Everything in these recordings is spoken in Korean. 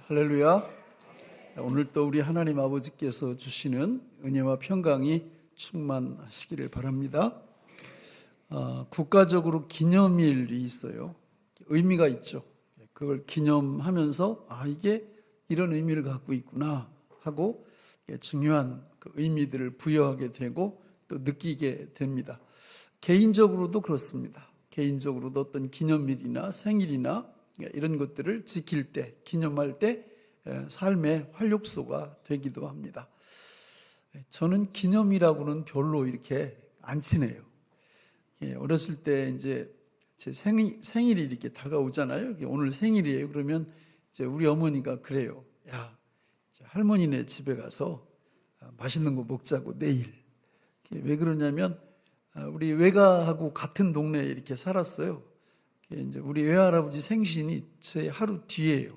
할렐루야. 오늘 또 우리 하나님 아버지께서 주시는 은혜와 평강이 충만하시기를 바랍니다. 국가적으로 기념일이 있어요. 의미가 있죠. 그걸 기념하면서 이게 이런 의미를 갖고 있구나 하고 중요한 그 의미들을 부여하게 되고 또 느끼게 됩니다. 개인적으로도 그렇습니다. 개인적으로도 어떤 기념일이나 생일이나 이런 것들을 지킬 때, 기념할 때 삶의 활력소가 되기도 합니다. 저는 기념이라고는 별로 이렇게 안 친해요. 어렸을 때 이제 제 생일이 이렇게 다가오잖아요. 오늘 생일이에요. 그러면 이제 우리 어머니가 그래요. 야, 할머니네 집에 가서 맛있는 거 먹자고 내일. 왜 그러냐면 우리 외가하고 같은 동네에 이렇게 살았어요. 이제 우리 외할아버지 생신이 제 하루 뒤에요.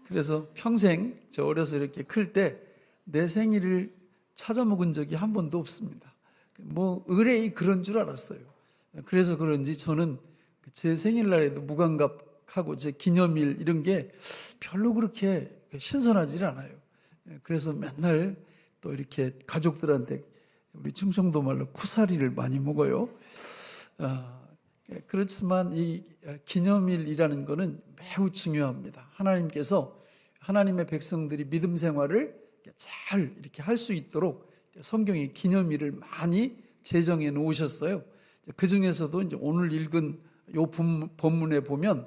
그래서 평생 저 어려서 이렇게 클 때 내 생일을 찾아 먹은 적이 한 번도 없습니다. 의뢰이 그런 줄 알았어요. 그래서 그런지 저는 제 생일날에도 무감각하고 제 기념일 이런 게 별로 그렇게 신선하지 않아요. 그래서 맨날 또 이렇게 가족들한테 우리 충청도 말로 쿠사리를 많이 먹어요. 그렇지만 이 기념일이라는 것은 매우 중요합니다. 하나님께서 하나님의 백성들이 믿음 생활을 잘 이렇게 할 수 있도록 성경에 기념일을 많이 제정해 놓으셨어요. 그 중에서도 이제 오늘 읽은 요 본문에 보면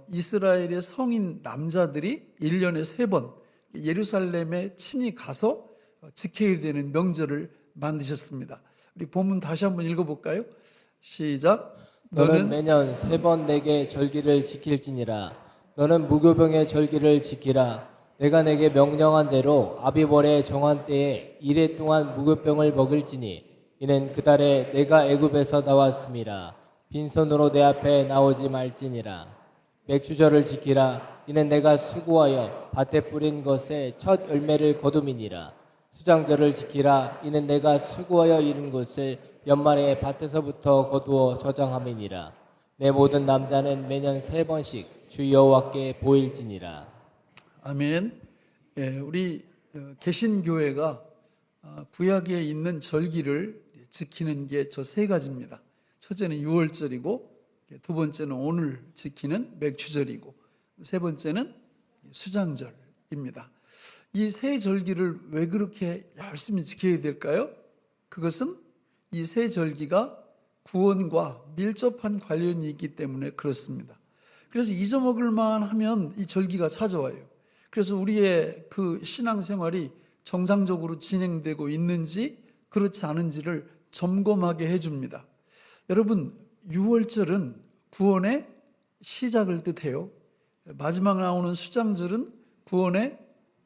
이스라엘의 성인 남자들이 1년에 3번 예루살렘에 친히 가서 지켜야 되는 명절을 만드셨습니다. 우리 본문 다시 한번 읽어볼까요? 시작. 너는 매년 3번 내게 절기를 지킬지니라. 너는 무교병의 절기를 지키라. 내가 내게 명령한 대로 아비벌의 정한 때에 이래 동안 무교병을 먹을지니 이는 그 달에 내가 애굽에서 나왔음이라. 빈손으로 내 앞에 나오지 말지니라. 맥주절을 지키라. 이는 내가 수고하여 밭에 뿌린 것의 첫 열매를 거둠이니라. 수장절을 지키라. 이는 내가 수고하여 이룬 것을 연말에 밭에서부터 거두어 저장함이니라. 내 모든 남자는 매년 3번씩 주 여호와께 보일지니라. 아멘. 우리 개신교회가 구약에 있는 절기를 지키는 게 저 3가지입니다. 첫째는 6월절이고, 두 번째는 오늘 지키는 맥추절이고, 세 번째는 수장절입니다. 이 3절기를 왜 그렇게 열심히 지켜야 될까요? 그것은 이 3절기가 구원과 밀접한 관련이 있기 때문에 그렇습니다. 그래서 잊어먹을 만하면 이 절기가 찾아와요. 그래서 우리의 그 신앙생활이 정상적으로 진행되고 있는지 그렇지 않은지를 점검하게 해줍니다. 여러분, 6월절은 구원의 시작을 뜻해요. 마지막 나오는 수장절은 구원의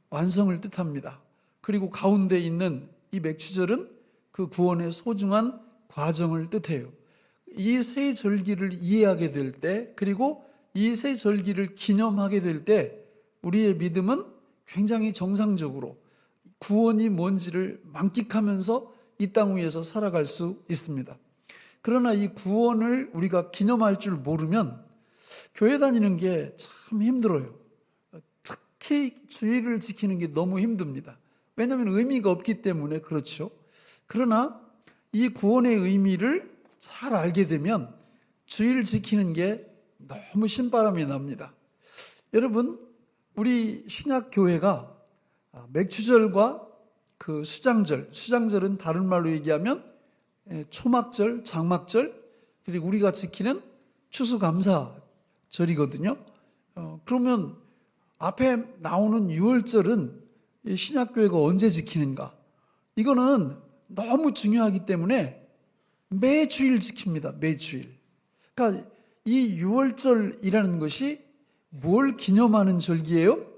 완성을 뜻합니다. 그리고 가운데 있는 이 맥추절은 그 구원의 소중한 과정을 뜻해요. 이 3절기를 이해하게 될 때, 그리고 이 3절기를 기념하게 될 때 우리의 믿음은 굉장히 정상적으로 구원이 뭔지를 만끽하면서 이 땅 위에서 살아갈 수 있습니다. 그러나 이 구원을 우리가 기념할 줄 모르면 교회 다니는 게 참 힘들어요. 특히 주일을 지키는 게 너무 힘듭니다. 왜냐하면 의미가 없기 때문에 그렇죠. 그러나 이 구원의 의미를 잘 알게 되면 주일을 지키는 게 너무 신바람이 납니다. 여러분, 우리 신약교회가 맥추절과 그 수장절은 다른 말로 얘기하면 초막절, 장막절, 그리고 우리가 지키는 추수감사절이거든요. 그러면 앞에 나오는 6월절은 신약교회가 언제 지키는가? 이거는 너무 중요하기 때문에 매주일 지킵니다. 매주일. 그러니까 이 6월절이라는 것이 뭘 기념하는 절기예요?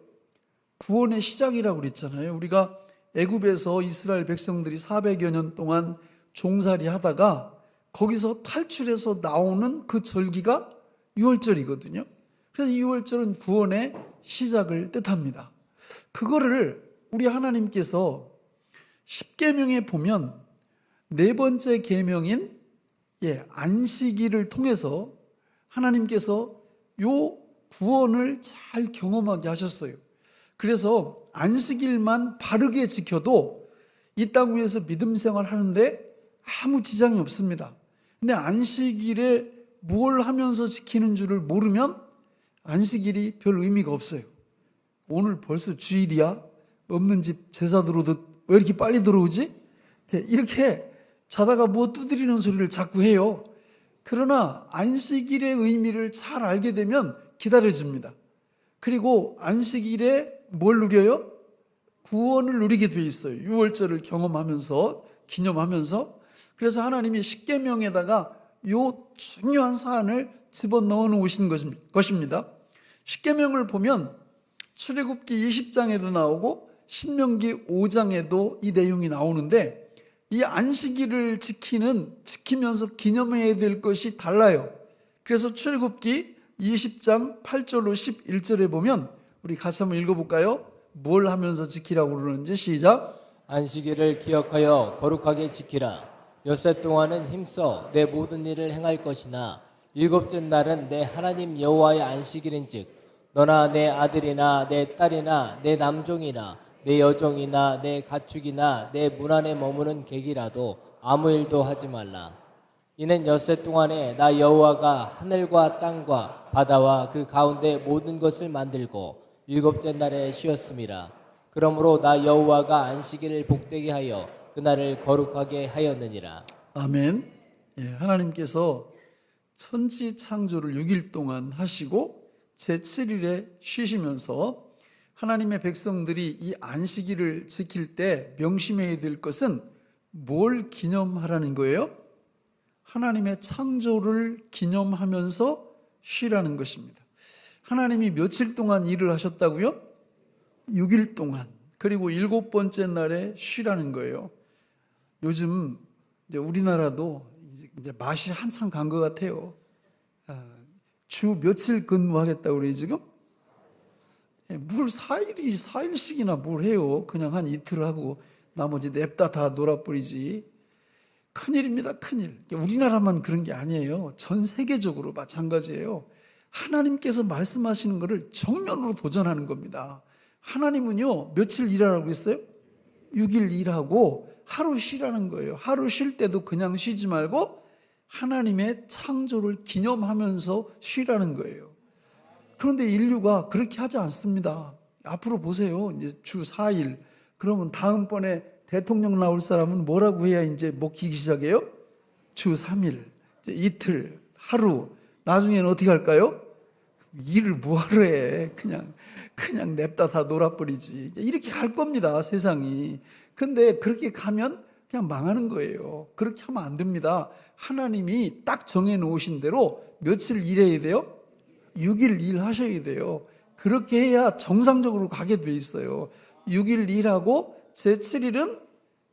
구원의 시작이라고 그랬잖아요. 우리가 애굽에서 이스라엘 백성들이 400여 년 동안 종살이 하다가 거기서 탈출해서 나오는 그 절기가 6월절이거든요. 그래서 6월절은 구원의 시작을 뜻합니다. 그거를 우리 하나님께서 10계명에 보면 4번째 계명인 안식일을 통해서 하나님께서 요 구원을 잘 경험하게 하셨어요. 그래서 안식일만 바르게 지켜도 이 땅 위에서 믿음 생활 하는데 아무 지장이 없습니다. 근데 안식일에 뭘 하면서 지키는 줄을 모르면 안식일이 별 의미가 없어요. 오늘 벌써 주일이야? 없는 집 제사 들어오듯 왜 이렇게 빨리 들어오지? 이렇게 자다가 뭐 두드리는 소리를 자꾸 해요. 그러나 안식일의 의미를 잘 알게 되면 기다려집니다. 그리고 안식일에 뭘 누려요? 구원을 누리게 돼 있어요. 유월절을 경험하면서, 기념하면서. 그래서 하나님이 십계명에다가 요 중요한 사안을 집어넣어 놓으신 것입니다. 십계명을 보면 출애굽기 20장에도 나오고 신명기 5장에도 이 내용이 나오는데, 이 안식일을 지키면서 기념해야 될 것이 달라요. 그래서 출애굽기 20장 8절로 11절에 보면 우리 같이 한번 읽어볼까요? 뭘 하면서 지키라고 그러는지 시작. 안식일을 기억하여 거룩하게 지키라. 엿새 동안은 힘써 내 모든 일을 행할 것이나 일곱째 날은 내 하나님 여호와의 안식일인즉 너나 내 아들이나 내 딸이나 내 남종이나 내 여종이나 내 가축이나 내 문 안에 머무는 객이라도 아무 일도 하지 말라. 이는 엿새 동안에 나 여호와가 하늘과 땅과 바다와 그 가운데 모든 것을 만들고 일곱째 날에 쉬었음이라. 그러므로 나 여호와가 안식일을 복되게 하여 그날을 거룩하게 하였느니라. 아멘. 하나님께서 천지 창조를 6일 동안 하시고 제7일에 쉬시면서 하나님의 백성들이 이 안식일을 지킬 때 명심해야 될 것은 뭘 기념하라는 거예요? 하나님의 창조를 기념하면서 쉬라는 것입니다. 하나님이 며칠 동안 일을 하셨다고요? 6일 동안. 그리고 7번째 날에 쉬라는 거예요. 요즘 이제 우리나라도 이제 맛이 한참 간 것 같아요. 주 며칠 근무하겠다고 그래요, 지금? 뭘 4일씩이나 뭘 해요. 그냥 한 이틀 하고 나머지 냅다 다 놀아버리지. 큰일입니다, 큰일. 우리나라만 그런 게 아니에요. 전 세계적으로 마찬가지예요. 하나님께서 말씀하시는 것을 정면으로 도전하는 겁니다. 하나님은요, 며칠 일하라고 했어요? 6일 일하고 하루 쉬라는 거예요. 하루 쉴 때도 그냥 쉬지 말고 하나님의 창조를 기념하면서 쉬라는 거예요. 그런데 인류가 그렇게 하지 않습니다. 앞으로 보세요. 이제 주 4일. 그러면 다음번에 대통령 나올 사람은 뭐라고 해야 이제 먹히기 시작해요? 주 3일, 이제 이틀, 하루. 나중에는 어떻게 할까요? 일을 뭐하러 해? 그냥 냅다 다 놀아버리지. 이렇게 갈 겁니다, 세상이. 근데 그렇게 가면 그냥 망하는 거예요. 그렇게 하면 안 됩니다. 하나님이 딱 정해놓으신 대로 며칠 일해야 돼요? 6일 일하셔야 돼요. 그렇게 해야 정상적으로 가게 돼 있어요. 6일 일하고 제7일은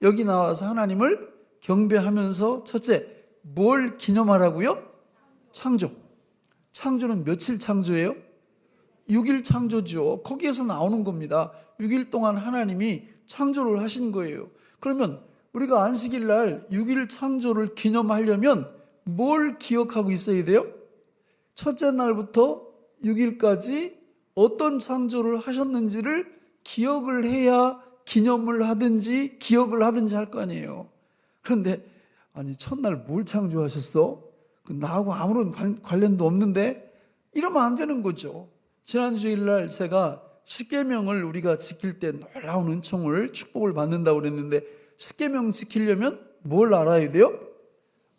여기 나와서 하나님을 경배하면서 첫째, 뭘 기념하라고요? 창조. 창조는 며칠 창조예요? 6일 창조죠. 거기에서 나오는 겁니다. 6일 동안 하나님이 창조를 하신 거예요. 그러면 우리가 안식일 날 6일 창조를 기념하려면 뭘 기억하고 있어야 돼요? 첫째 날부터 6일까지 어떤 창조를 하셨는지를 기억을 해야 기념을 하든지 기억을 하든지 할 거 아니에요. 그런데 아니 첫날 뭘 창조하셨어? 나하고 아무런 관련도 없는데? 이러면 안 되는 거죠. 지난 주일날 제가 십계명을 우리가 지킬 때 놀라운 은총을 축복을 받는다고 그랬는데 십계명 지키려면 뭘 알아야 돼요?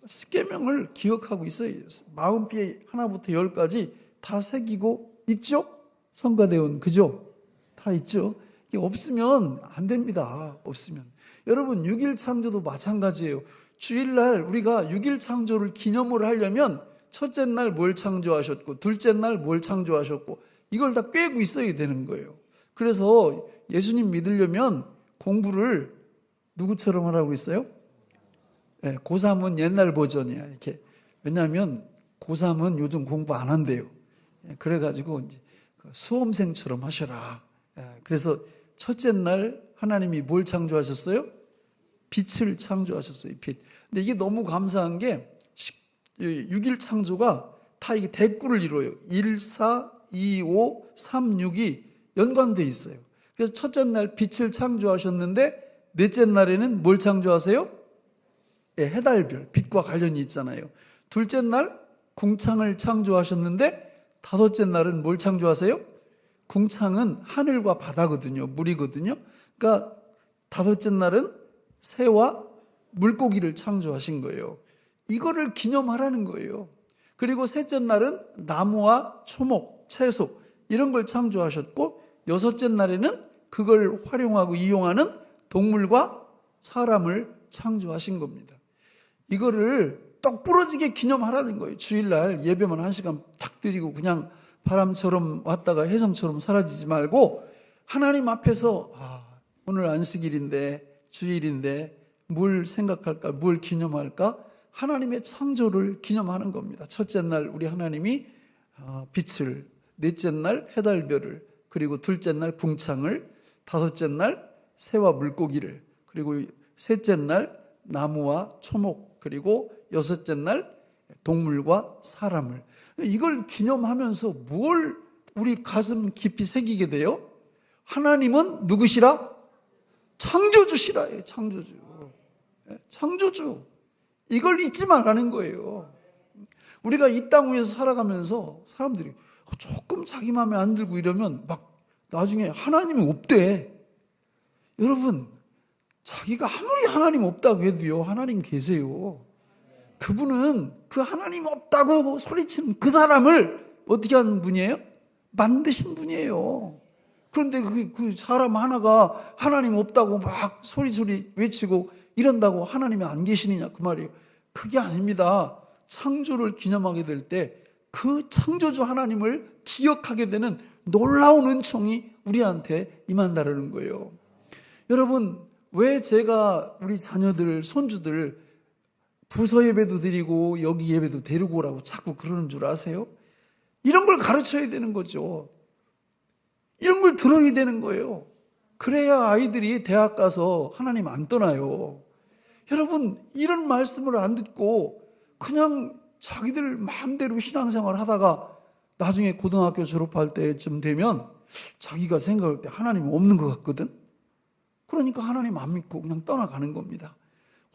십계명을 기억하고 있어야 돼요. 마음비에 하나부터 10까지 다 새기고 있죠? 성가대원 그죠? 다 있죠? 이게 없으면 안 됩니다. 없으면. 여러분 6일 창조도 마찬가지예요. 주일날 우리가 6일 창조를 기념을 하려면 첫째 날 뭘 창조하셨고 둘째 날 뭘 창조하셨고 이걸 다 빼고 있어야 되는 거예요. 그래서 예수님 믿으려면 공부를 누구처럼 하라고 했어요? 네, 고3은 옛날 버전이야. 이렇게. 왜냐하면 고3은 요즘 공부 안 한대요. 그래가지고 이제 수험생처럼 하셔라. 그래서 첫째 날 하나님이 뭘 창조하셨어요? 빛을 창조하셨어요. 빛. 근데 이게 너무 감사한 게 6일 창조가 다 이게 대꾸를 이루어요. 1, 4, 2, 5, 3, 6이 연관되어 있어요. 그래서 첫째 날 빛을 창조하셨는데 넷째 날에는 뭘 창조하세요? 예, 해달별, 빛과 관련이 있잖아요. 둘째 날 궁창을 창조하셨는데 다섯째 날은 뭘 창조하세요? 궁창은 하늘과 바다거든요. 물이거든요. 그러니까 다섯째 날은 새와 물고기를 창조하신 거예요. 이거를 기념하라는 거예요. 그리고 셋째 날은 나무와 초목, 채소 이런 걸 창조하셨고 여섯째 날에는 그걸 활용하고 이용하는 동물과 사람을 창조하신 겁니다. 이거를 떡 부러지게 기념하라는 거예요. 주일날 예배만 1시간 탁 드리고 그냥 바람처럼 왔다가 해성처럼 사라지지 말고 하나님 앞에서 오늘 안식일인데 주일인데 뭘 생각할까, 뭘 기념할까? 하나님의 창조를 기념하는 겁니다. 첫째 날 우리 하나님이 빛을, 넷째 날 해달별을, 그리고 둘째 날 궁창을, 다섯째 날 새와 물고기를, 그리고 셋째 날 나무와 초목, 그리고 여섯째 날 동물과 사람을. 이걸 기념하면서 뭘 우리 가슴 깊이 새기게 돼요? 하나님은 누구시라? 창조주시라. 창조주. 창조주. 이걸 잊지 말라는 거예요. 우리가 이 땅 위에서 살아가면서 사람들이 조금 자기 마음에 안 들고 이러면 막 나중에 하나님이 없대. 여러분, 자기가 아무리 하나님 없다고 해도요, 하나님 계세요. 그분은 그 하나님 없다고 소리치는 그 사람을 어떻게 하는 분이에요? 만드신 분이에요. 그런데 그 사람 하나가 하나님 없다고 막 소리 외치고 이런다고 하나님이 안 계시느냐 그 말이에요. 그게 아닙니다. 창조를 기념하게 될 때 그 창조주 하나님을 기억하게 되는 놀라운 은총이 우리한테 임한다는 거예요. 여러분, 왜 제가 우리 자녀들, 손주들 부서 예배도 드리고 여기 예배도 데리고 오라고 자꾸 그러는 줄 아세요? 이런 걸 가르쳐야 되는 거죠. 이런 걸 들어야 되는 거예요. 그래야 아이들이 대학 가서 하나님 안 떠나요. 여러분, 이런 말씀을 안 듣고 그냥 자기들 마음대로 신앙생활 하다가 나중에 고등학교 졸업할 때쯤 되면 자기가 생각할 때 하나님 없는 것 같거든. 그러니까 하나님 안 믿고 그냥 떠나가는 겁니다.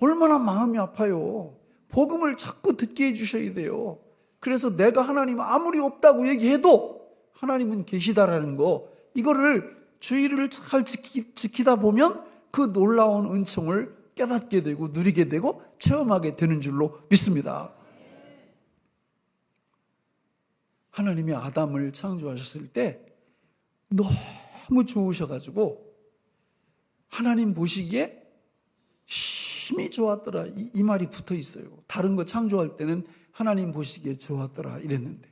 얼마나 마음이 아파요. 복음을 자꾸 듣게 해주셔야 돼요. 그래서 내가 하나님 아무리 없다고 얘기해도 하나님은 계시다라는 거, 이거를 주의를 잘 지키다 보면 그 놀라운 은총을 깨닫게 되고 누리게 되고 체험하게 되는 줄로 믿습니다. 하나님이 아담을 창조하셨을 때 너무 좋으셔가지고 하나님 보시기에 힘이 좋았더라, 이 말이 붙어 있어요. 다른 거 창조할 때는 하나님 보시기에 좋았더라 이랬는데,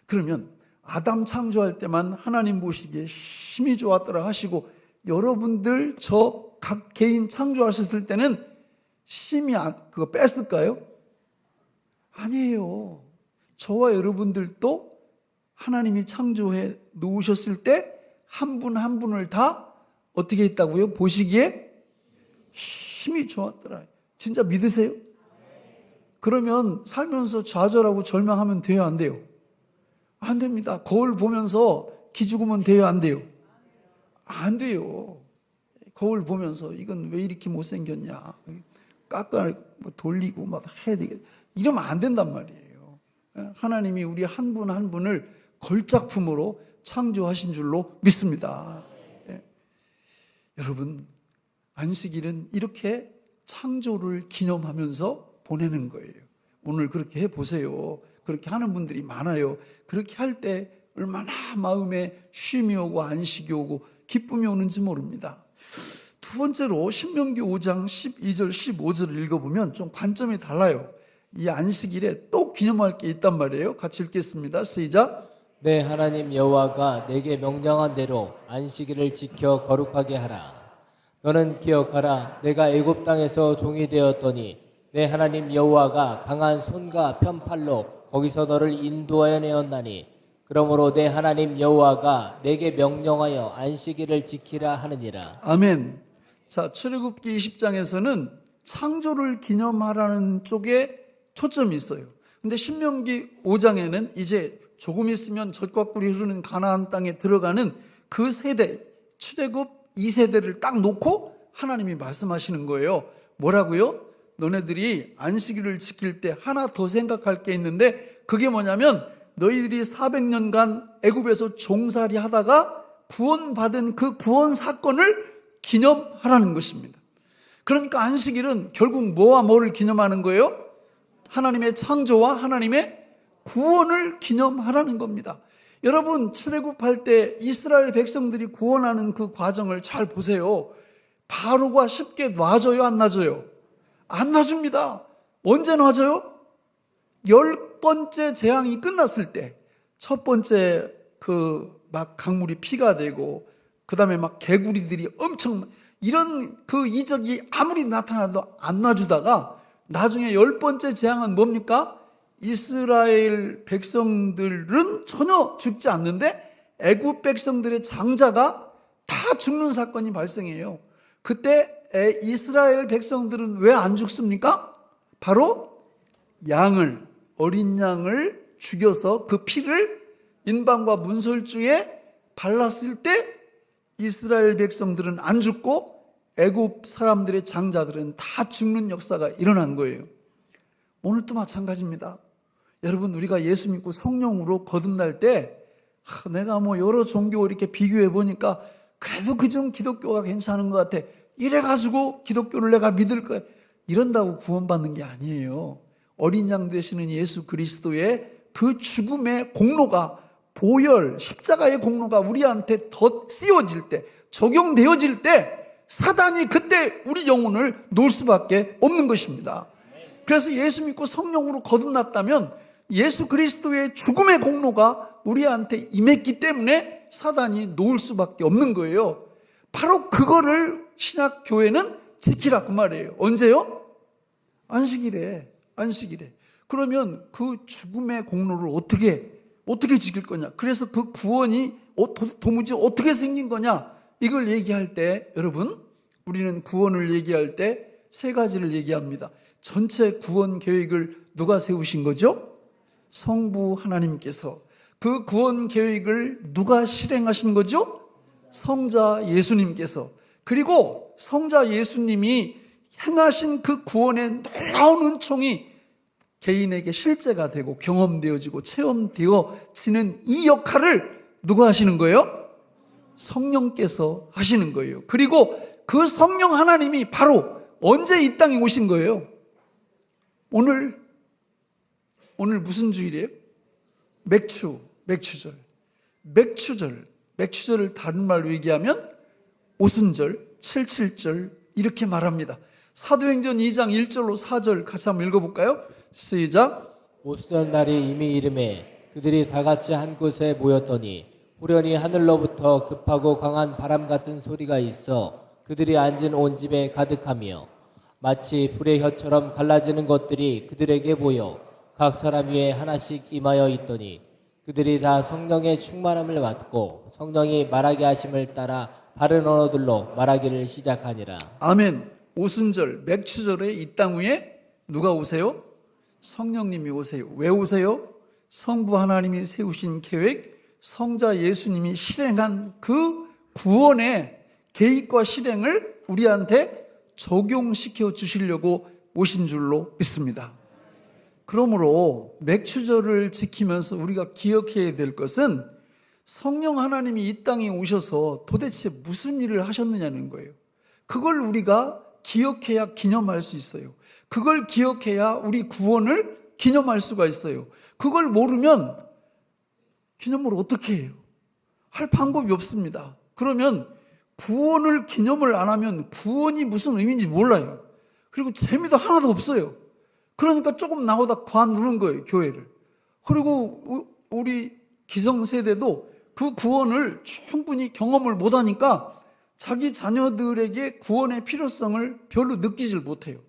그러면 아담 창조할 때만 하나님 보시기에 힘이 좋았더라 하시고 여러분들 저 각 개인 창조하셨을 때는 힘이 그거 뺐을까요? 아니에요. 저와 여러분들도 하나님이 창조해 놓으셨을 때 한 분 한 분을 다 어떻게 했다고요? 보시기에 힘이 좋았더라. 진짜 믿으세요? 그러면 살면서 좌절하고 절망하면 돼요, 안 돼요? 안 됩니다. 거울 보면서 기죽으면 돼요, 안 돼요? 안 돼요. 거울 보면서 이건 왜 이렇게 못생겼냐, 깎아 돌리고 막 해야 되겠다, 이러면 안 된단 말이에요. 하나님이 우리 한 분 한 분을 걸작품으로 창조하신 줄로 믿습니다. 여러분, 안식일은 이렇게 창조를 기념하면서 보내는 거예요. 오늘 그렇게 해보세요. 그렇게 하는 분들이 많아요. 그렇게 할 때 얼마나 마음에 쉼이 오고 안식이 오고 기쁨이 오는지 모릅니다. 두 번째로 신명기 5장 12절 15절을 읽어보면 좀 관점이 달라요. 이 안식일에 또 기념할 게 있단 말이에요. 같이 읽겠습니다. 시작. 내 하나님 여호와가 내게 명령한 대로 안식일을 지켜 거룩하게 하라. 너는 기억하라. 내가 애굽 땅에서 종이 되었더니 내 하나님 여호와가 강한 손과 편팔로 거기서 너를 인도하여 내었나니, 그러므로 내 하나님 여호와가 내게 명령하여 안식일을 지키라 하느니라. 아멘. 자, 출애굽기 20장에서는 창조를 기념하라는 쪽에 초점이 있어요. 근데 신명기 5장에는 이제 조금 있으면 젖과 꿀이 흐르는 가나안 땅에 들어가는 그 세대, 출애굽 2세대를 딱 놓고 하나님이 말씀하시는 거예요. 뭐라고요? 너네들이 안식일을 지킬 때 하나 더 생각할 게 있는데, 그게 뭐냐면 너희들이 400년간 애굽에서 종살이 하다가 구원받은 그 구원 사건을 기념하라는 것입니다. 그러니까 안식일은 결국 뭐와 뭐를 기념하는 거예요? 하나님의 창조와 하나님의 구원을 기념하라는 겁니다. 여러분, 출애굽할 때 이스라엘 백성들이 구원하는 그 과정을 잘 보세요. 바로가 쉽게 놔줘요, 안 놔줘요? 안 놔줍니다. 언제 놔줘요? 10번째 재앙이 끝났을 때, 첫 번째 막 강물이 피가 되고, 그 다음에 막 개구리들이 엄청, 이런 그 이적이 아무리 나타나도 안 놔주다가, 나중에 10번째 재앙은 뭡니까? 이스라엘 백성들은 전혀 죽지 않는데 애굽 백성들의 장자가 다 죽는 사건이 발생해요. 그때 이스라엘 백성들은 왜 안 죽습니까? 바로 어린 양을 죽여서 그 피를 인방과 문설주에 발랐을 때 이스라엘 백성들은 안 죽고 애굽 사람들의 장자들은 다 죽는 역사가 일어난 거예요. 오늘도 마찬가지입니다. 여러분, 우리가 예수 믿고 성령으로 거듭날 때 내가 여러 종교 이렇게 비교해 보니까 그래도 그중 기독교가 괜찮은 것 같아, 이래가지고 기독교를 내가 믿을 거야, 이런다고 구원받는 게 아니에요. 어린 양 되시는 예수 그리스도의 그 죽음의 공로가, 보혈 십자가의 공로가 우리한테 더 씌워질 때, 적용되어질 때 사단이 그때 우리 영혼을 놓을 수밖에 없는 것입니다. 그래서 예수 믿고 성령으로 거듭났다면 예수 그리스도의 죽음의 공로가 우리한테 임했기 때문에 사단이 놓을 수밖에 없는 거예요. 바로 그거를 신약교회는 지키라 그 말이에요. 언제요? 안식일에. 그러면 그 죽음의 공로를 어떻게 지킬 거냐? 그래서 그 구원이 도무지 어떻게 생긴 거냐? 이걸 얘기할 때, 여러분, 우리는 구원을 얘기할 때 세 가지를 얘기합니다. 전체 구원 계획을 누가 세우신 거죠? 성부 하나님께서. 그 구원 계획을 누가 실행하신 거죠? 성자 예수님께서. 그리고 성자 예수님이 행하신 그 구원의 놀라운 은총이 개인에게 실제가 되고 경험되어지고 체험되어지는 이 역할을 누가 하시는 거예요? 성령께서 하시는 거예요. 그리고 그 성령 하나님이 바로 언제 이 땅에 오신 거예요? 오늘 무슨 주일이에요? 맥추절. 맥추절을 다른 말로 얘기하면 오순절, 칠칠절 이렇게 말합니다. 사도행전 2장 1절로 4절 같이 한번 읽어볼까요? 시작. 오순절날이 이미 이름에 그들이 다 같이 한 곳에 모였더니 후련히 하늘로부터 급하고 강한 바람 같은 소리가 있어 그들이 앉은 온 집에 가득하며 마치 불의 혀처럼 갈라지는 것들이 그들에게 보여 각 사람 위에 하나씩 임하여 있더니 그들이 다 성령의 충만함을 받고 성령이 말하게 하심을 따라 다른 언어들로 말하기를 시작하니라. 아멘. 오순절, 맥추절에 이 땅 위에 누가 오세요? 성령님이 오세요. 왜 오세요? 성부 하나님이 세우신 계획, 성자 예수님이 실행한 그 구원의 계획과 실행을 우리한테 적용시켜 주시려고 오신 줄로 믿습니다. 그러므로 맥추절을 지키면서 우리가 기억해야 될 것은 성령 하나님이 이 땅에 오셔서 도대체 무슨 일을 하셨느냐는 거예요. 그걸 우리가 기억해야 기념할 수 있어요. 그걸 기억해야 우리 구원을 기념할 수가 있어요. 그걸 모르면 기념을 어떻게 해요? 할 방법이 없습니다. 그러면 구원을 기념을 안 하면 구원이 무슨 의미인지 몰라요. 그리고 재미도 하나도 없어요. 그러니까 조금 나오다 관두는 거예요, 교회를. 그리고 우리 기성세대도 그 구원을 충분히 경험을 못하니까 자기 자녀들에게 구원의 필요성을 별로 느끼질 못해요.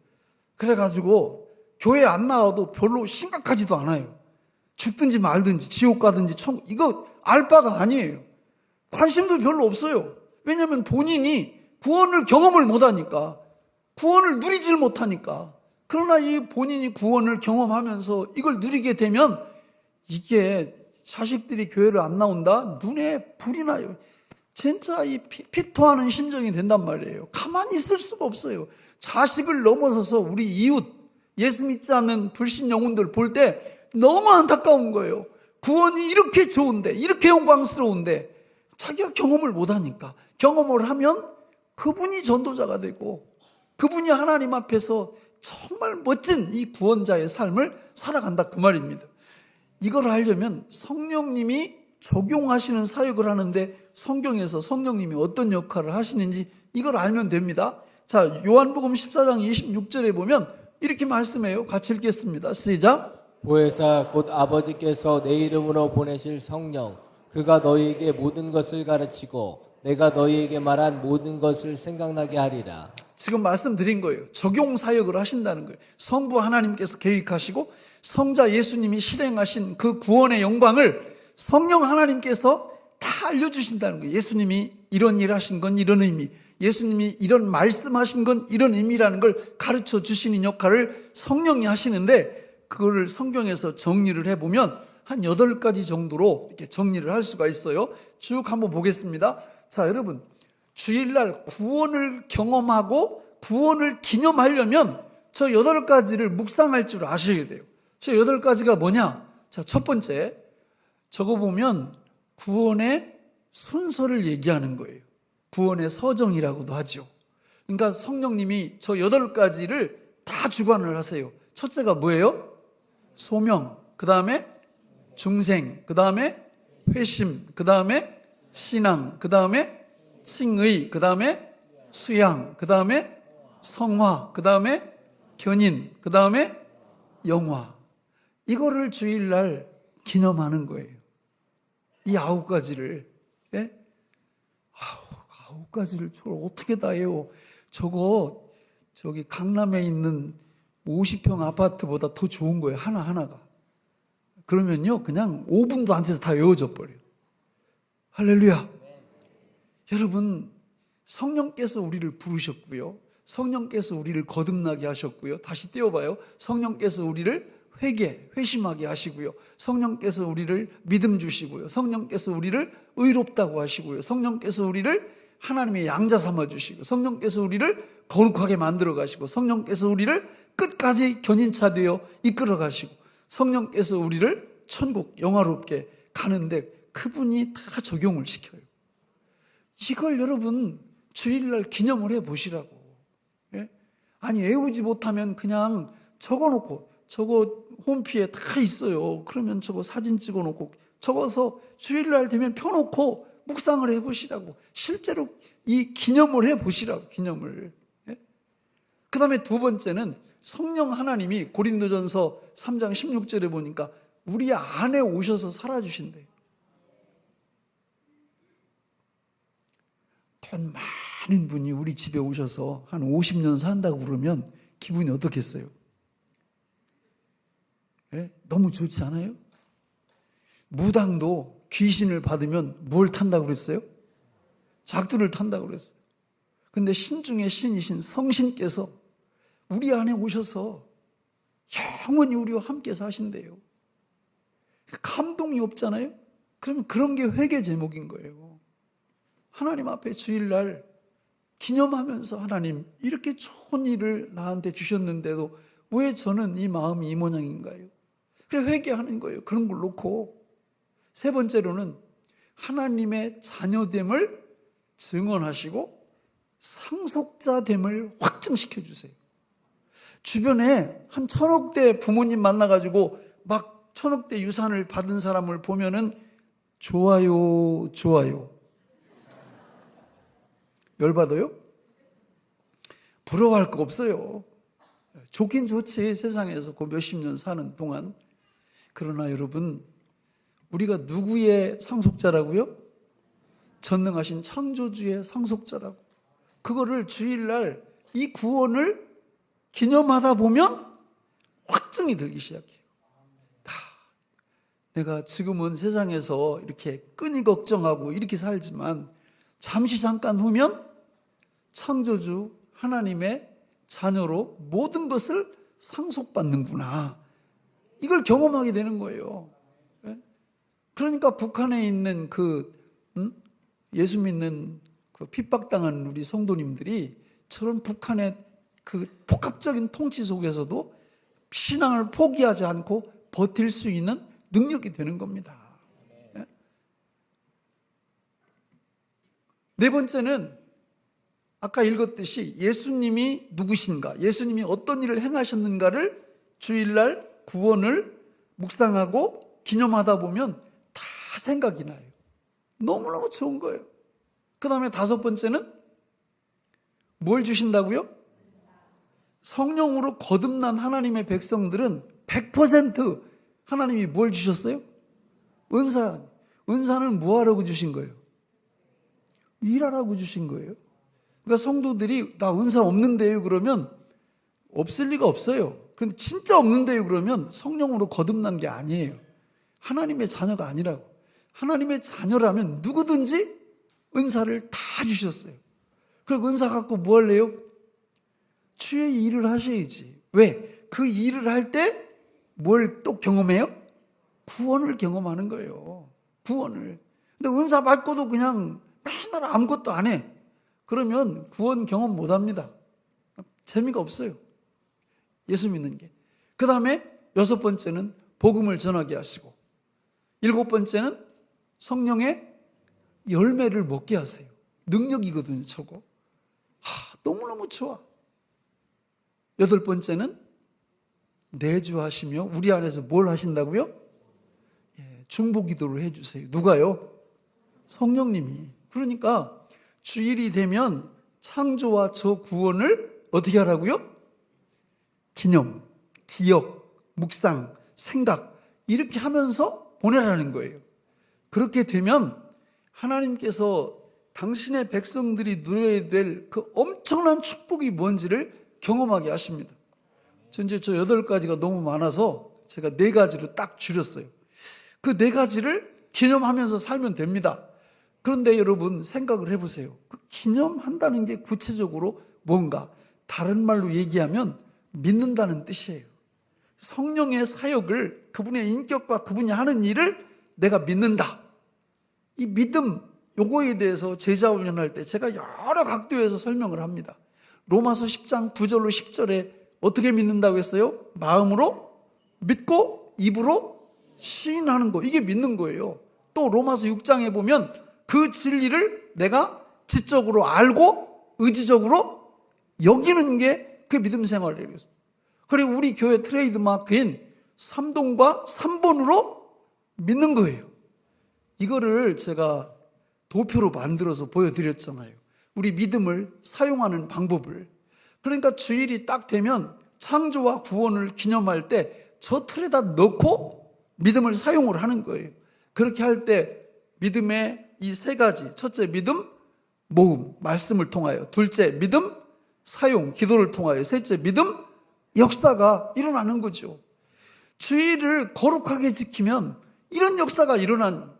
그래가지고 교회 안 나와도 별로 심각하지도 않아요. 죽든지 말든지 지옥 가든지 천국, 이거 알 바가 아니에요. 관심도 별로 없어요. 왜냐하면 본인이 구원을 경험을 못하니까, 구원을 누리질 못하니까. 그러나 이 본인이 구원을 경험하면서 이걸 누리게 되면 이게 자식들이 교회를 안 나온다? 눈에 불이 나요. 진짜 이 피토하는 심정이 된단 말이에요. 가만히 있을 수가 없어요. 자식을 넘어서서 우리 이웃, 예수 믿지 않는 불신 영혼들 볼 때 너무 안타까운 거예요. 구원이 이렇게 좋은데, 이렇게 영광스러운데 자기가 경험을 못하니까, 경험을 하면 그분이 전도자가 되고 그분이 하나님 앞에서 정말 멋진 이 구원자의 삶을 살아간다, 그 말입니다. 이걸 하려면 성령님이 적용하시는 사역을 하는데 성경에서 성령님이 어떤 역할을 하시는지 이걸 알면 됩니다. 자, 요한복음 14장 26절에 보면 이렇게 말씀해요. 같이 읽겠습니다. 시작. 보혜사 곧 아버지께서 내 이름으로 보내실 성령, 그가 너희에게 모든 것을 가르치고 내가 너희에게 말한 모든 것을 생각나게 하리라. 지금 말씀드린 거예요. 적용 사역을 하신다는 거예요. 성부 하나님께서 계획하시고 성자 예수님이 실행하신 그 구원의 영광을 성령 하나님께서 다 알려주신다는 거예요. 예수님이 이런 일 하신 건 이런 의미, 예수님이 이런 말씀하신 건 이런 의미라는 걸 가르쳐 주시는 역할을 성령이 하시는데, 그거를 성경에서 정리를 해보면 한 8가지 정도로 이렇게 정리를 할 수가 있어요. 쭉 한번 보겠습니다. 자, 여러분, 주일날 구원을 경험하고 구원을 기념하려면 저 8가지를 묵상할 줄 아셔야 돼요. 저 8가지가 뭐냐? 자, 첫 번째, 저거 보면 구원의 순서를 얘기하는 거예요. 구원의 서정이라고도 하죠. 그러니까 성령님이 저 8가지를 다 주관을 하세요. 첫째가 뭐예요? 소명, 그 다음에 중생, 그 다음에 회심, 그 다음에 신앙, 그 다음에 칭의, 그 다음에 수양, 그 다음에 성화, 그 다음에 견인, 그 다음에 영화. 이거를 주일날 기념하는 거예요. 이 9가지를. 예? 9가지를 저걸 어떻게 다 해요? 저거 저기 강남에 있는 50평 아파트보다 더 좋은 거예요. 하나하나가. 그러면요, 그냥 5분도 안 돼서 다 외워져 버려요. 할렐루야. 여러분, 성령께서 우리를 부르셨고요. 성령께서 우리를 거듭나게 하셨고요. 다시 띄워봐요. 성령께서 우리를 회심하게 하시고요. 성령께서 우리를 믿음 주시고요. 성령께서 우리를 의롭다고 하시고요. 성령께서 우리를 하나님의 양자 삼아 주시고, 성령께서 우리를 거룩하게 만들어 가시고, 성령께서 우리를 끝까지 견인차 되어 이끌어 가시고, 성령께서 우리를 천국 영화롭게 가는데 그분이 다 적용을 시켜요. 이걸 여러분 주일날 기념을 해 보시라고. 예? 아니, 외우지 못하면 그냥 적어놓고, 저거 홈피에 다 있어요. 그러면 저거 사진 찍어놓고 적어서 주일날 되면 펴놓고 묵상을 해보시라고. 실제로 이 기념을 해보시라고. 기념을. 예? 그 다음에 두 번째는 성령 하나님이 고린도전서 3장 16절에 보니까 우리 안에 오셔서 살아주신대요. 돈 많은 분이 우리 집에 오셔서 한 50년 산다고 그러면 기분이 어떻겠어요? 예? 너무 좋지 않아요? 무당도 귀신을 받으면 뭘 탄다고 그랬어요? 작두를 탄다고 그랬어요. 근데 신 중에 신이신 성신께서 우리 안에 오셔서 영원히 우리와 함께 사신대요. 감동이 없잖아요? 그러면 그런 게 회개 제목인 거예요. 하나님 앞에 주일날 기념하면서, 하나님 이렇게 좋은 일을 나한테 주셨는데도 왜 저는 이 마음이 이 모양인가요? 그래, 회개하는 거예요. 그런 걸 놓고. 세 번째로는 하나님의 자녀됨을 증언하시고 상속자됨을 확증시켜 주세요. 주변에 한 1000억대 부모님 만나가지고 막 1000억대 유산을 받은 사람을 보면은 좋아요, 좋아요. 열받아요? 부러워할 거 없어요. 좋긴 좋지, 세상에서 그 몇십 년 사는 동안. 그러나 여러분, 우리가 누구의 상속자라고요? 전능하신 창조주의 상속자라고. 그거를 주일날 이 구원을 기념하다 보면 확증이 들기 시작해요. 내가 지금은 세상에서 이렇게 끈이 걱정하고 이렇게 살지만 잠시 잠깐 후면 창조주 하나님의 자녀로 모든 것을 상속받는구나. 이걸 경험하게 되는 거예요. 그러니까 북한에 있는 예수 믿는 그 핍박당한 우리 성도님들이 저런 북한의 그 복합적인 통치 속에서도 신앙을 포기하지 않고 버틸 수 있는 능력이 되는 겁니다. 네 번째는 아까 읽었듯이 예수님이 누구신가, 예수님이 어떤 일을 행하셨는가를 주일날 구원을 묵상하고 기념하다 보면 다 생각이 나요. 너무너무 좋은 거예요. 그 다음에 다섯 번째는 뭘 주신다고요? 성령으로 거듭난 하나님의 백성들은 100% 하나님이 뭘 주셨어요? 은사. 은사는 뭐 하라고 주신 거예요? 일하라고 주신 거예요. 그러니까 성도들이 나 은사 없는데요 그러면 없을 리가 없어요. 그런데 진짜 없는데요 그러면 성령으로 거듭난 게 아니에요. 하나님의 자녀가 아니라고. 하나님의 자녀라면 누구든지 은사를 다 주셨어요. 그리고 은사 갖고 뭐 할래요? 주의 일을 하셔야지. 왜? 그 일을 할 때 뭘 또 경험해요? 구원을 경험하는 거예요. 구원을. 근데 은사 받고도 그냥 맨날 아무것도 안 해. 그러면 구원 경험 못 합니다. 재미가 없어요. 예수 믿는 게. 그 다음에 여섯 번째는 복음을 전하게 하시고, 일곱 번째는 성령의 열매를 먹게 하세요. 능력이거든요, 저거. 너무너무 좋아. 여덟 번째는 내주하시며 우리 안에서 뭘 하신다고요? 중보 기도를 해주세요. 누가요? 성령님이. 그러니까 주일이 되면 창조와 저 구원을 어떻게 하라고요? 기념, 기억, 묵상, 생각 이렇게 하면서 보내라는 거예요. 그렇게 되면 하나님께서 당신의 백성들이 누려야 될 그 엄청난 축복이 뭔지를 경험하게 하십니다. 이제 저 8가지가 너무 많아서 제가 4가지로 딱 줄였어요. 그 4가지를 기념하면서 살면 됩니다. 그런데 여러분 생각을 해보세요. 그 기념한다는 게 구체적으로 뭔가 다른 말로 얘기하면 믿는다는 뜻이에요. 성령의 사역을 그분의 인격과 그분이 하는 일을 내가 믿는다. 이 믿음 요거에 대해서 제자 훈련할 때 제가 여러 각도에서 설명을 합니다. 로마서 10장 9절로 10절에 어떻게 믿는다고 했어요? 마음으로 믿고 입으로 시인하는 거. 이게 믿는 거예요. 또 로마서 6장에 보면 그 진리를 내가 지적으로 알고 의지적으로 여기는 게 그 믿음 생활이에요. 그리고 우리 교회 트레이드 마크인 3동과 3번으로 믿는 거예요. 이거를 제가 도표로 만들어서 보여드렸잖아요. 우리 믿음을 사용하는 방법을. 그러니까 주일이 딱 되면 창조와 구원을 기념할 때 저 틀에다 넣고 믿음을 사용을 하는 거예요. 그렇게 할 때 믿음의 이 3가지. 첫째, 믿음, 모음, 말씀을 통하여. 둘째, 믿음, 사용, 기도를 통하여. 셋째, 믿음, 역사가 일어나는 거죠. 주일을 거룩하게 지키면 이런 역사가 일어난,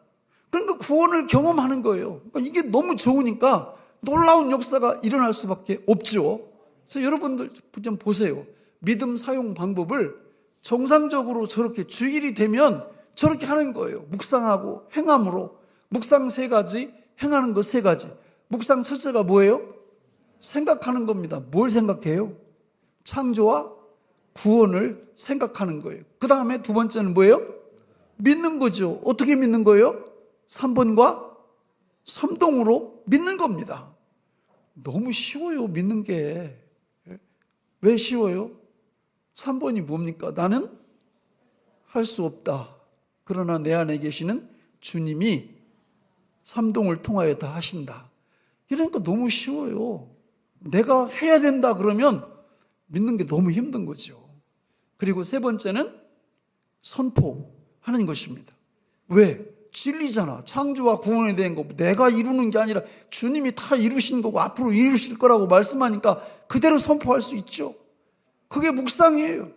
그러니까 구원을 경험하는 거예요. 그러니까 이게 너무 좋으니까 놀라운 역사가 일어날 수밖에 없죠. 그래서 여러분들 좀 보세요. 믿음 사용 방법을 정상적으로 저렇게 주일이 되면 저렇게 하는 거예요. 묵상하고 행함으로. 묵상 3가지, 행하는 거 3가지. 묵상 첫째가 뭐예요? 생각하는 겁니다. 뭘 생각해요? 창조와 구원을 생각하는 거예요. 그 다음에 두 번째는 뭐예요? 믿는 거죠. 어떻게 믿는 거예요? 3번과 3동으로 믿는 겁니다. 너무 쉬워요, 믿는 게. 왜 쉬워요? 3번이 뭡니까? 나는 할 수 없다. 그러나 내 안에 계시는 주님이 3동을 통하여 다 하신다. 이러니까 너무 쉬워요. 내가 해야 된다 그러면 믿는 게 너무 힘든 거죠. 그리고 3번째는 선포하는 것입니다. 왜? 진리잖아. 창조와 구원에 대한 거 내가 이루는 게 아니라 주님이 다 이루신 거고 앞으로 이루실 거라고 말씀하니까 그대로 선포할 수 있죠. 그게 묵상이에요.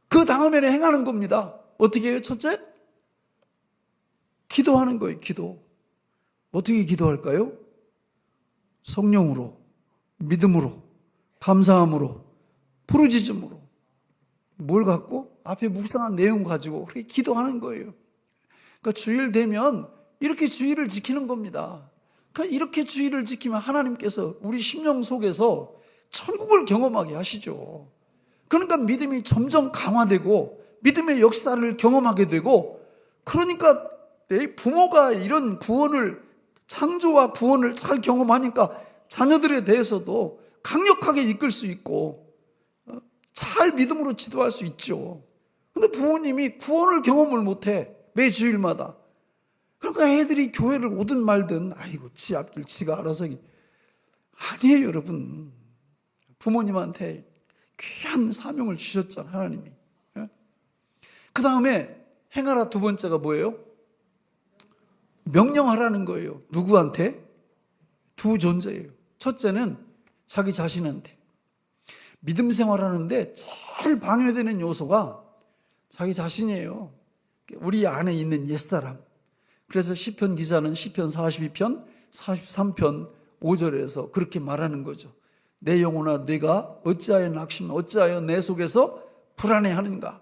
그 다음에는 행하는 겁니다. 어떻게 해요? 첫째, 기도하는 거예요. 기도. 어떻게 기도할까요? 성령으로, 믿음으로, 감사함으로, 부르짖음으로. 뭘 갖고? 앞에 묵상한 내용 가지고 그렇게 기도하는 거예요. 그러니까 주일 되면 이렇게 주일을 지키는 겁니다. 그러니까 이렇게 주일을 지키면 하나님께서 우리 심령 속에서 천국을 경험하게 하시죠. 그러니까 믿음이 점점 강화되고 믿음의 역사를 경험하게 되고, 그러니까 내 부모가 이런 구원을, 창조와 구원을 잘 경험하니까 자녀들에 대해서도 강력하게 이끌 수 있고 잘 믿음으로 지도할 수 있죠. 근데 부모님이 구원을 경험을 못해, 매 주일마다. 그러니까 애들이 교회를 오든 말든 아이고 지 앞길 지가 알아서. 아니에요 여러분. 부모님한테 귀한 사명을 주셨잖아 하나님이. 그 다음에 행하라 두 번째가 뭐예요? 명령하라는 거예요. 누구한테? 두 존재예요. 첫째는 자기 자신한테. 믿음 생활하는데 제일 방해되는 요소가 자기 자신이에요. 우리 안에 있는 옛사람. 그래서 시편 기자는 시편 42편 43편 5절에서 그렇게 말하는 거죠. 내 영혼아 내가 어찌하여 낙심, 어찌하여 내 속에서 불안해하는가.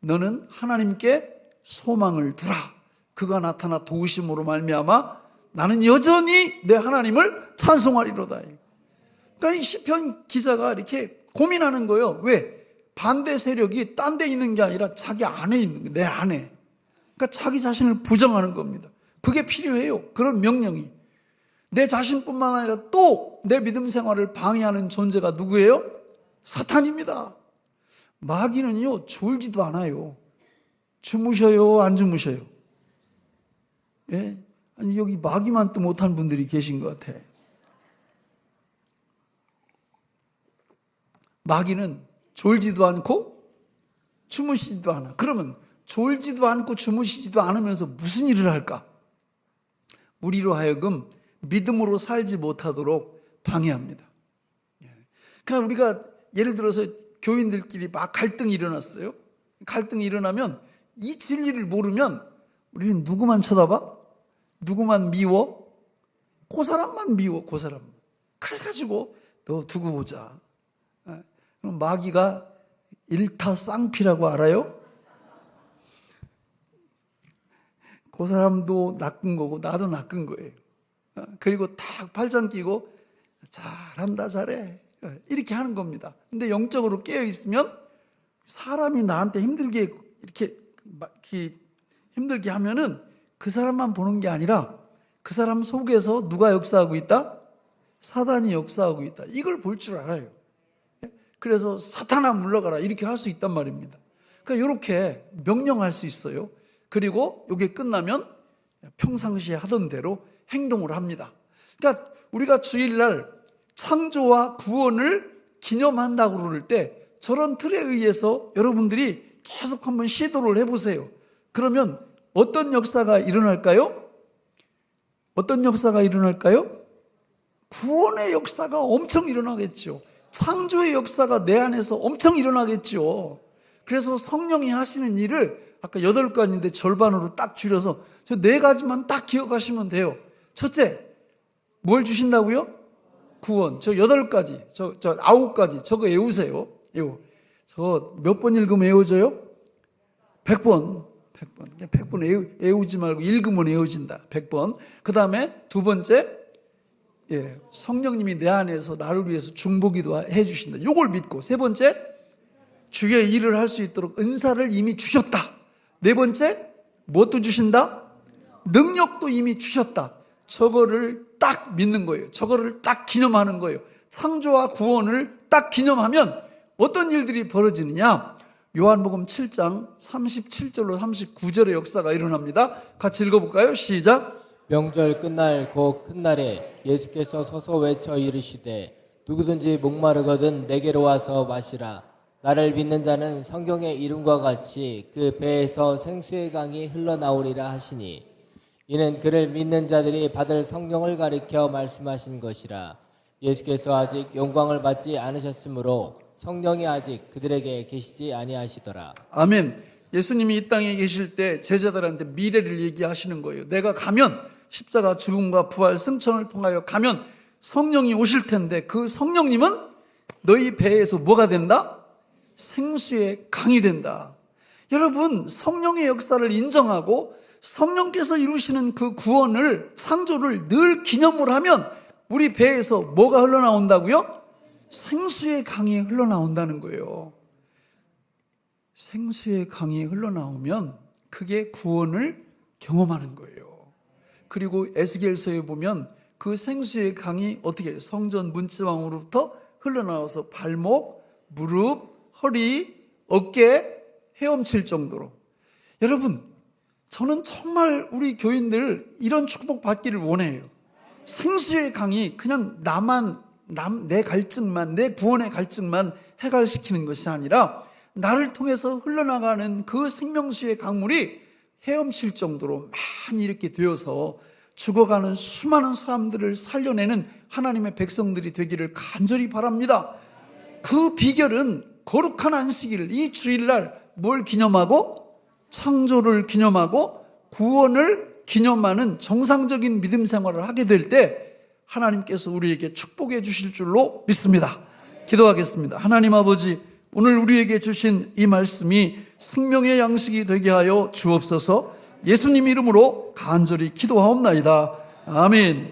너는 하나님께 소망을 두라. 그가 나타나 도우심으로 말미암아 나는 여전히 내 하나님을 찬송하리로다. 그러니까 이 시편 기자가 이렇게 고민하는 거예요. 왜? 반대 세력이 딴 데 있는 게 아니라 자기 안에 있는 거예요. 내 안에. 그러니까 자기 자신을 부정하는 겁니다. 그게 필요해요. 그런 명령이. 내 자신뿐만 아니라 또 내 믿음 생활을 방해하는 존재가 누구예요? 사탄입니다. 마귀는요 졸지도 않아요. 주무셔요? 안 주무셔요? 예? 아니 여기 마귀만 또 못한 분들이 계신 것 같아. 마귀는 졸지도 않고 주무시지도 않아. 그러면 졸지도 않고 주무시지도 않으면서 무슨 일을 할까? 우리로 하여금 믿음으로 살지 못하도록 방해합니다. 그러니까 우리가 예를 들어서 교인들끼리 막 갈등이 일어났어요. 갈등이 일어나면 이 진리를 모르면 우리는 누구만 쳐다봐? 누구만 미워? 그 사람만 미워, 그 사람. 그래가지고 너 두고 보자. 그럼 마귀가 일타쌍피라고 알아요? 그 사람도 낚은 거고 나도 낚은 거예요. 그리고 탁 팔짱 끼고 잘한다 잘해 이렇게 하는 겁니다. 근데 영적으로 깨어 있으면 사람이 나한테 힘들게 이렇게 힘들게 하면은 그 사람만 보는 게 아니라 그 사람 속에서 누가 역사하고 있다? 사단이 역사하고 있다. 이걸 볼 줄 알아요. 그래서 사탄아 물러가라 이렇게 할 수 있단 말입니다. 그러니까 이렇게 명령할 수 있어요. 그리고 이게 끝나면 평상시에 하던 대로 행동을 합니다. 그러니까 우리가 주일날 창조와 구원을 기념한다고 그럴 때 저런 틀에 의해서 여러분들이 계속 한번 시도를 해보세요. 그러면 어떤 역사가 일어날까요? 어떤 역사가 일어날까요? 구원의 역사가 엄청 일어나겠죠. 창조의 역사가 내 안에서 엄청 일어나겠죠. 그래서 성령이 하시는 일을 아까 8가지인데 절반으로 딱 줄여서 저 4가지만 딱 기억하시면 돼요. 첫째, 뭘 주신다고요? 구원. 저 8가지, 저 9가지. 저거 외우세요. 저 몇 번 읽으면 외워져요? 100번. 100번 외우지 말고 읽으면 외워진다. 100번. 그 다음에 두 번째, 성령님이 내 안에서 나를 위해서 중보기도 해주신다. 이걸 믿고. 세 번째, 주의 일을 할 수 있도록 은사를 이미 주셨다. 네 번째, 무엇도 주신다? 능력도 이미 주셨다. 저거를 딱 믿는 거예요. 저거를 딱 기념하는 거예요. 창조와 구원을 딱 기념하면 어떤 일들이 벌어지느냐? 요한복음 7장 37절로 39절의 역사가 일어납니다. 같이 읽어볼까요? 시작. 명절 끝날 곧 큰 날에 예수께서 서서 외쳐 이르시되 누구든지 목마르거든 내게로 와서 마시라. 나를 믿는 자는 성경의 이름과 같이 그 배에서 생수의 강이 흘러나오리라 하시니 이는 그를 믿는 자들이 받을 성령을 가리켜 말씀하신 것이라. 예수께서 아직 영광을 받지 않으셨으므로 성령이 아직 그들에게 계시지 아니하시더라. 아멘. 예수님이 이 땅에 계실 때 제자들한테 미래를 얘기하시는 거예요. 내가 가면 십자가 죽음과 부활 승천을 통하여 가면 성령이 오실 텐데 그 성령님은 너희 배에서 뭐가 된다? 생수의 강이 된다. 여러분, 성령의 역사를 인정하고 성령께서 이루시는 그 구원을, 창조를 늘 기념을 하면 우리 배에서 뭐가 흘러나온다고요? 생수의 강이 흘러나온다는 거예요. 생수의 강이 흘러나오면 그게 구원을 경험하는 거예요. 그리고 에스겔서에 보면 그 생수의 강이 어떻게 성전 문지방으로부터 흘러나와서 발목, 무릎, 허리, 어깨 헤엄칠 정도로. 여러분, 저는 정말 우리 교인들 이런 축복 받기를 원해요. 생수의 강이 그냥 내 갈증만, 내 구원의 갈증만 해결시키는 것이 아니라 나를 통해서 흘러나가는 그 생명수의 강물이 헤엄칠 정도로 많이 이렇게 되어서 죽어가는 수많은 사람들을 살려내는 하나님의 백성들이 되기를 간절히 바랍니다. 그 비결은 거룩한 안식일, 이 주일날 뭘 기념하고? 창조를 기념하고 구원을 기념하는 정상적인 믿음 생활을 하게 될 때 하나님께서 우리에게 축복해 주실 줄로 믿습니다. 기도하겠습니다. 하나님 아버지, 오늘 우리에게 주신 이 말씀이 생명의 양식이 되게 하여 주옵소서. 예수님 이름으로 간절히 기도하옵나이다. 아멘.